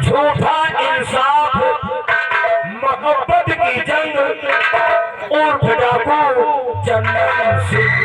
झूठा इंसाफ, मोहब्बत की जंग और डाकू चंदन सिंह।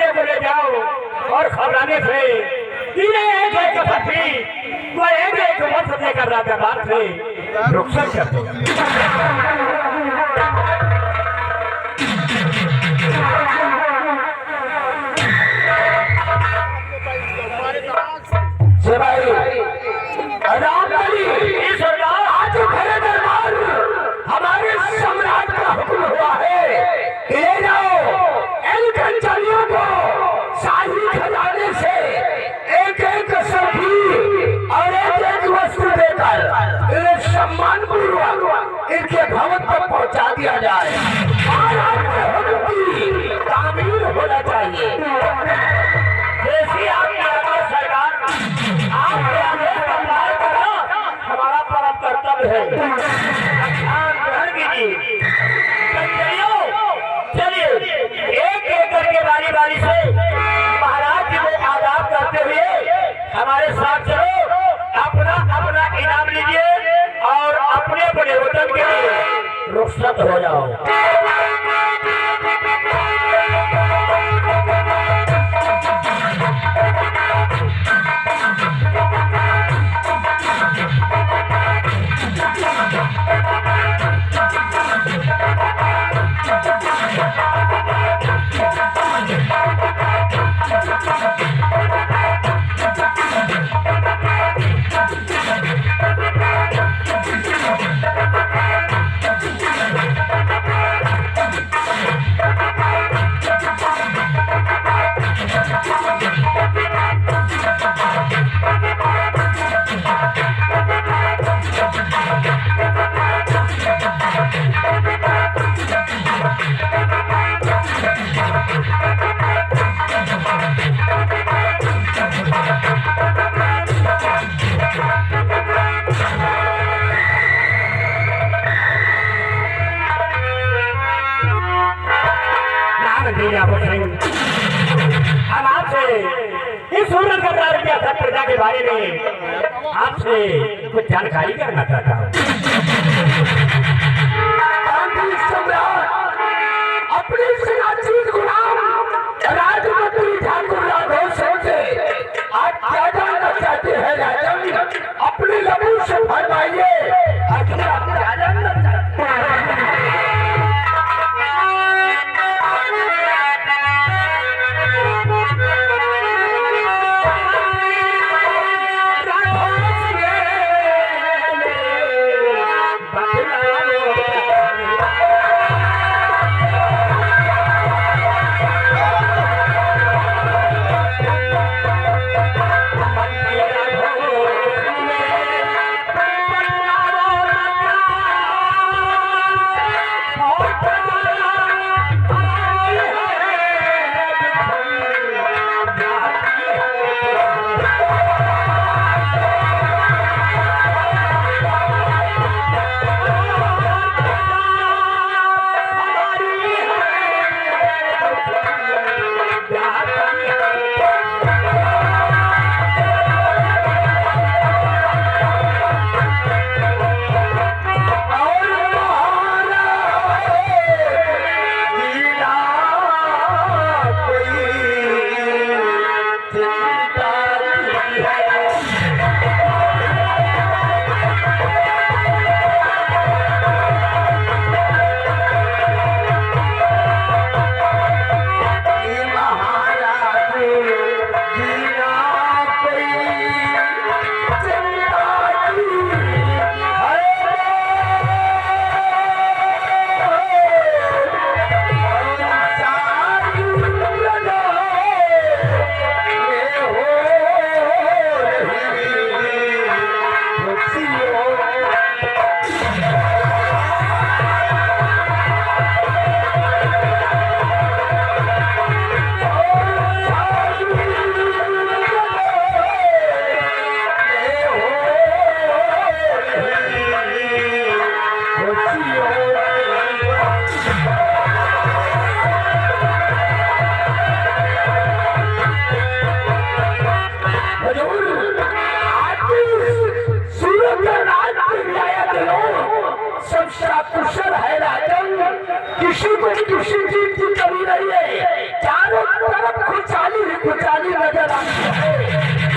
बोले जाओ और खबराने से एक मत लेकर राजा बात से रुखसत कर दो। आज खड़े दरबार हमारे सम्राट का हुक्म हुआ है, ले जाओ इन कर्मचारियों को शाही खजाने से एक एक सब्जी और एक एक वस्तु देकर इन्हें सम्मान पूर्वक इनके भवन पर पहुंचा दिया जाए। तामीर होना चाहिए। जैसी आपकी आदेश सरकार, आपके आदेश का पालन करना हमारा परम कर्तव्य है। ग्रहण कीजिए। चलिए एक एक करके बारी बारी से महाराज जी को आदाब करते हुए हमारे साथ चलो, अपना अपना इनाम लीजिए और अपने अपने वतन के लिए रुखसत हो जाओ। सिंह, हम आपसे इस सूरत का प्रारंभ था प्रजा के बारे में आपसे कुछ जानकारी करना चाहता हूँ। अपने सियासी गुलाम राजमंत्री ठाकुर राघव सिंह से आप क्या जानना चाहते हैं राजन? अपने लबों से फरमाइए, आखिर आप क्या जानना चाहते हैं? कुशल है राजन, किसी को किसी चीज की कमी नहीं है। चारों तरफ खुशहाली ही खुशहाली नजर आती है।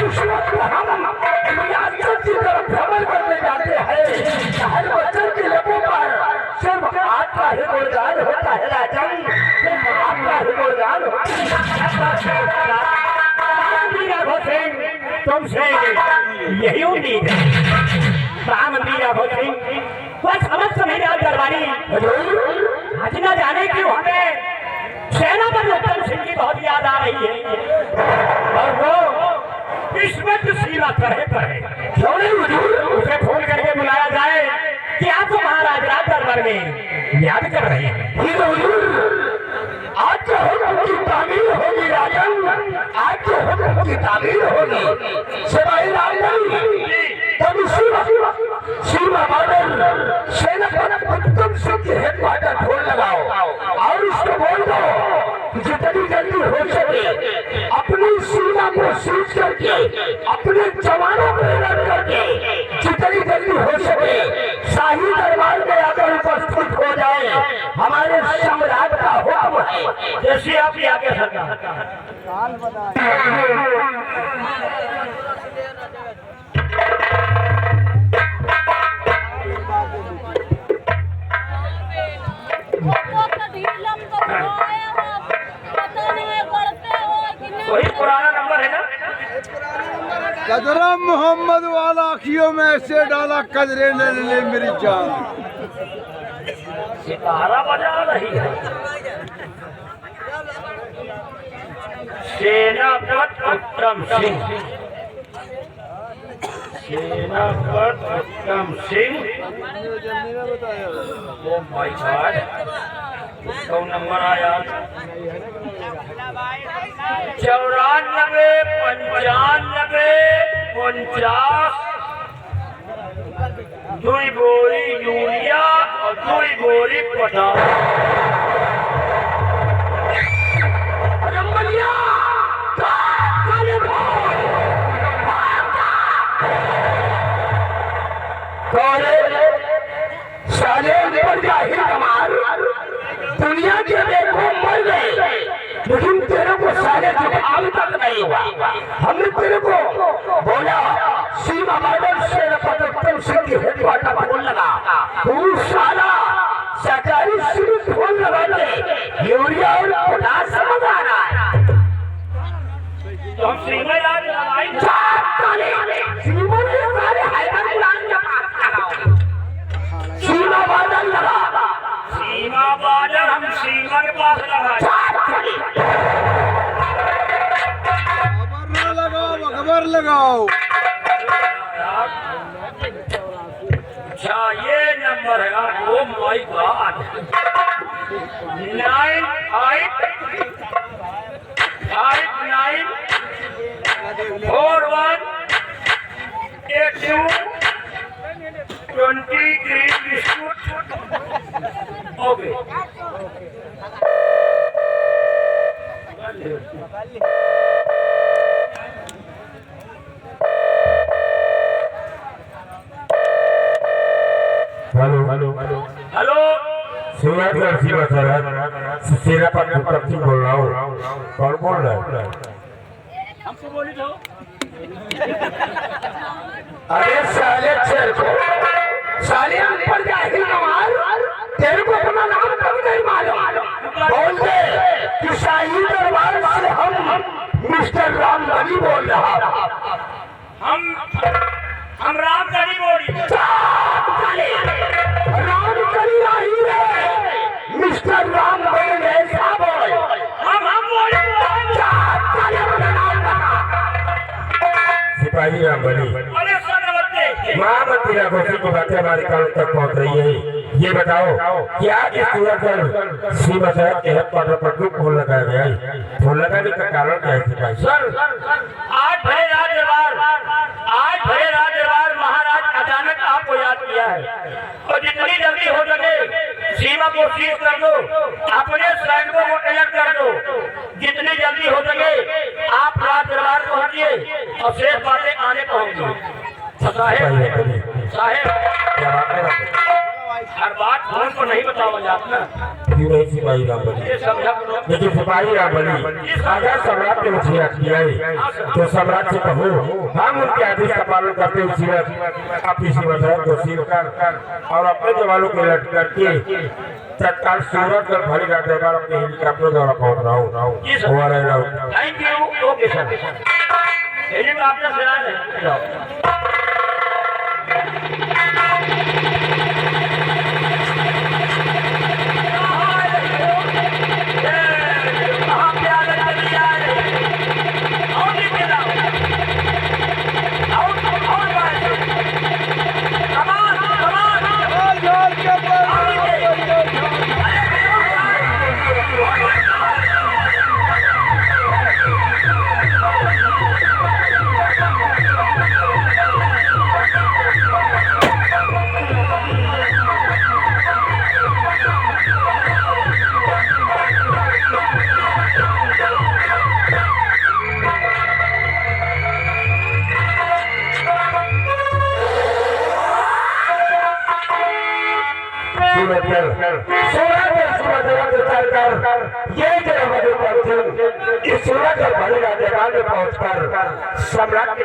उस वक्त हम रियासत की तरफ भ्रमण करने जाते हैं, हर बच्चों के लोगों पर सिर्फ आपका ही गुणगान होता है राजन, सिर्फ आपका ही गुणगान होता है। तुमसे यही उम्मीद है महामंत्री राघव सिंह, वह समस्त मेरे दरबारी आज न जाने क्यों हमें सेनापति उत्तम सिंह की बहुत याद आ रही है, और वो इस वक्त सीमा तरह पर है। क्यों नहीं उसे फोन करके बुलाया जाए कि आप तो महाराज राज दरबार में याद कर रहे हैं। आज के हुक्म की तामील होगी राजन, आज के हुक्म की तामील होगी। सिवाय राजन तभी सीमा बॉर्डर सेनापति उत्तम सिंह के हेडक्वार्टर ढोल लगाओ और उसको बोल दो कि जितनी जल्दी हो सके अपनी सीमा को सीज करके अपने जवानों को रख करके जितनी जल्दी हो सके शाही दरबार में आकर उपस्थित हो जाए। हमारे सम्राट का हुक्म है। जैसे आप ही आगे सरकार वही पुराना नंबर है ना। कदरा मोहम्मद वाला अखियों में ऐसे डाला कदरे ने ले मेरी जान। सितारा बजा रही है सेनापति उत्तम सिंह, सेनापति उत्तम सिंह। ओ माय गॉड, कौन नंबर आया? 94 95 49। 2 बोरी यूरिया और 2 बोरी पोटाश। लेकिन तेरे को साले जुकाम तक नहीं हुआ। हमने तेरे को बोला सीमा बॉर्डर से पचहत्तर सिटी हेडक्वार्टर खोल लगा, तू साला सरकारी सिविल खोल लगा के यूरिया और पोटाश समझ आ रहा है। तो हम सीमा याद लगाएंगे। सीमा में सारे हैदर कुरान के पास लगाओ, सीमा बॉर्डर लगा, सीमा बाजार हम सीमा के पास लगाए। खबर लगाओ। अच्छा ये नंबर है। Oh my God 9859418223 biscuit. Okay hello Shivraj Shiva sir तेरा पति बोल रहा हूँ। कौन बोल रहा है? हमको बोली तो अरे साले चल को साले अनपढ़ जाहिल नवाज, तेरे को अपना नाम कभी नहीं मालूम। बोल दे कि शाही दरबार से हम मिस्टर रामधनी बोल रहा। हम रामधनी बोली। रामधनी नहीं है, मिस्टर रामधनी ऐसा बोल। हम बोली। सिपाही रामबली अरे सर महामंत्री घोषित की बातें हमारे कान तक पहुंच रही है। ये बताओ क्या इस सूरत पर सीमा शहर के हेडक्वार्टर पर क्यों फोन लगाया गया है? फोन लगाने का कारण क्या है सिपाही? सर आज भरे राजदरबार महाराज अचानक आपको याद किया है और जितनी जल्दी हो सके सीमा को सीज कर दो, अपने सैनिकों को अलर्ट कर दो। जितनी जल्दी हो सके आप राजदरबार पहुंचिए और शेष बातें आने पहुंची। साहेब क्या बात है? हर बात फोन पर नहीं बताओ जाता। क्यों नहीं सिपाही रामबली? ये समझा करो। लेकिन सिपाही रामबली अगर सम्राट ने मुझे याद किया है तो सम्राट से कहो हम उनके आदेश का पालन करते हुए अपनी सीमा शहर को सील कर और अपने जवानों को अलर्ट करके तत्काल सूरतगढ़ भारी दरबार अपने हेलीकॉप्टर द्वारा पहुंच रहा हूँ। Thank you. Okay sir helicopter से आ जाए। सूरतगढ़ भारी दरबार में पहुंचकर सम्राट के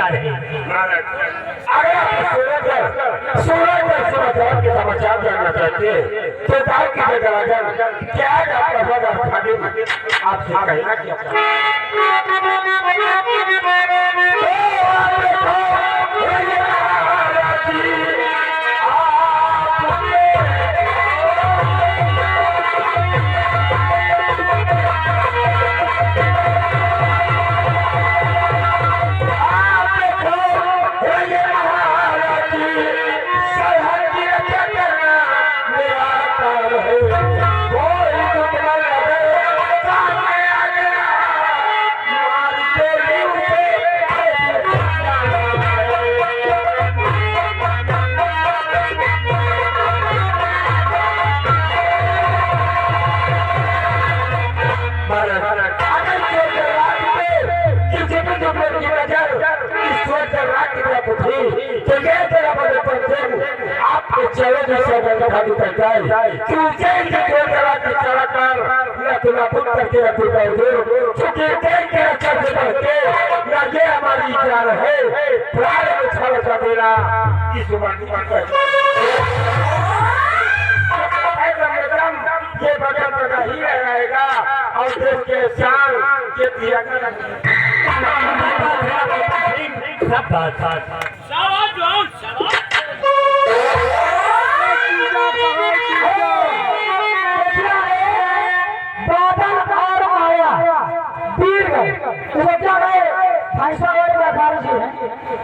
जा रहे हैं। अगर आप सूरज के समाचार जानना चाहते हैं तो गाँव की जगह क्या आपका पद खाली आपसे कहना क्या हमारी जान है ये बगल बगल ही रहेगा और देश के शान के दिया बादल और माया वीर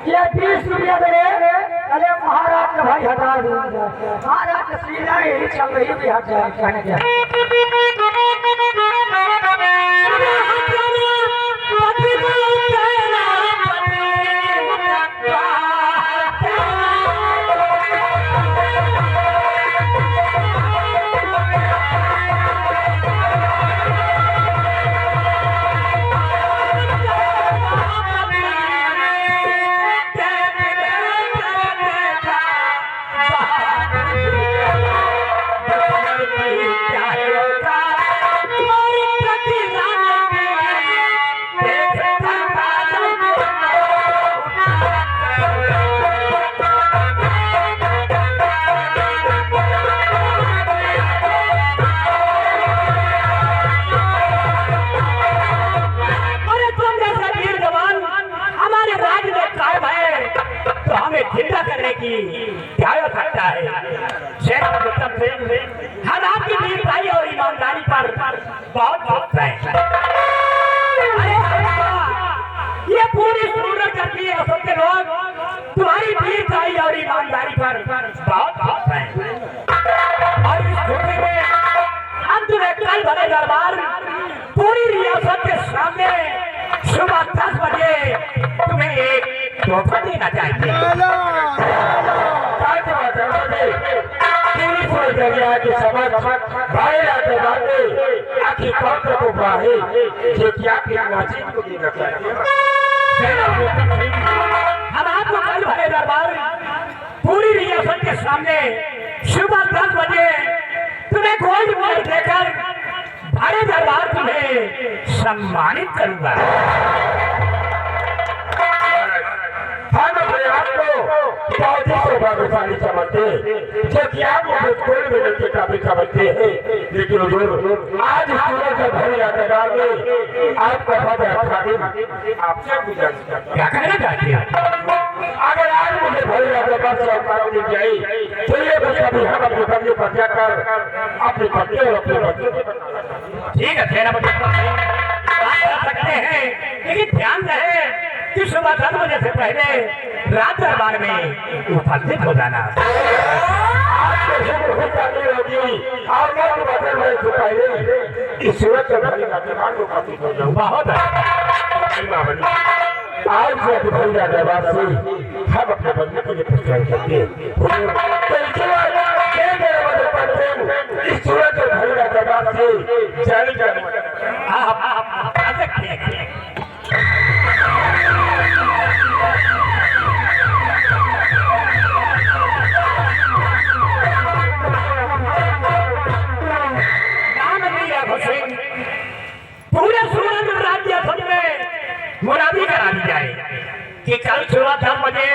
ये 20 रुपया दे अरे महाराज का भाई हटा दो महाराज का सीधा यही चल रही भी हट जाए कहने क्या हम आपकी वीरताई और ईमानदारी पर बहुत बहुत हैं। ये पूरी सूरत करती है असम के लोग तुम्हारी वीरताई और ईमानदारी पर बहुत बहुत हैं। और इस धोखे में अंत में कल भरे दरबार पूरी रियासत के सामने सुबह 10 बजे तुम्हें एक तोहफा देना चाहिए। के समझ भाई आते बाते आखिर कौन को बाहे जो क्या के नाजिब को देना चाहिए। हम आपको कल भरे दरबार पूरी रियासत के सामने सुबह 10 बजे तुम्हें गोल्ड मेडल देकर भरे दरबार तुम्हें सम्मानित करूंगा। हम अपने आप को बहुत ही सौभाग्यशाली समझते हैं जो कि आप मुझे गोल्ड मेडल के काबिल समझते हैं, लेकिन हुजूर आज सूरज का भरी यादगार में आपका पद खादिम आपसे गुजारिश करता हूं। क्या कहना चाहते हैं? अगर आज मुझे भरी यादगार से अवकाश मिल जाए तो ये बच्चा भी हम अपने कब्जे पर जाकर अपने बच्चे और अपने बच्चों को ठीक है सेनापति बात कर सकते हैं, लेकिन ध्यान रहे कि सुबह 10 बजे से पहले रात दरबार में उपस्थित हो जाना। बहुत आज दरबार से हम अपने बंदे को प्रचार करते हैं। इस सूरत दरबार से जाने जाने आप आ सकते हैं। पूरे सूरज राज्य में मुनादी करा दी जाए कि कल सवा 10 बजे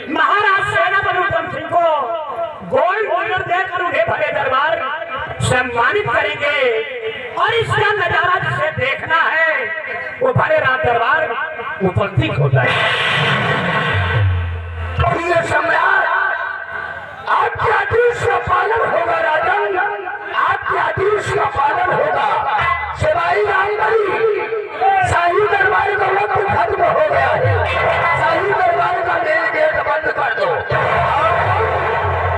महाराज सेनापति उत्तम सिंह को गोल्ड मेडल देकर उन्हें भरे दरबार सम्मानित करेंगे और इसका नजारा जिसे देखना है वो भरे रात दरबार उपस्थित हो जाएगा। प्रिय सम्राट, आपके आदेश का पालन होगा राजन, आपके आदेश का पालन होगा। सिपाही रामबली, शाही दरबार का वक्त खत्म हो गया है, शाही दरबार का मेन गेट बंद कर दो।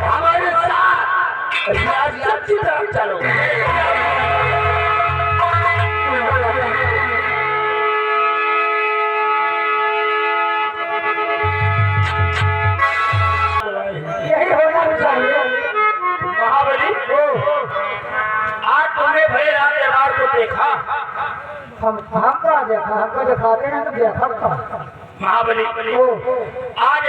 हमारे साथ रियासत की तरफ चलो। यही होना चाहिए। महाबली, आज तुमने भरे रात दरबार को देखा। हमको देखा, हमको दिखाते ना तो देखा। महाबली, आज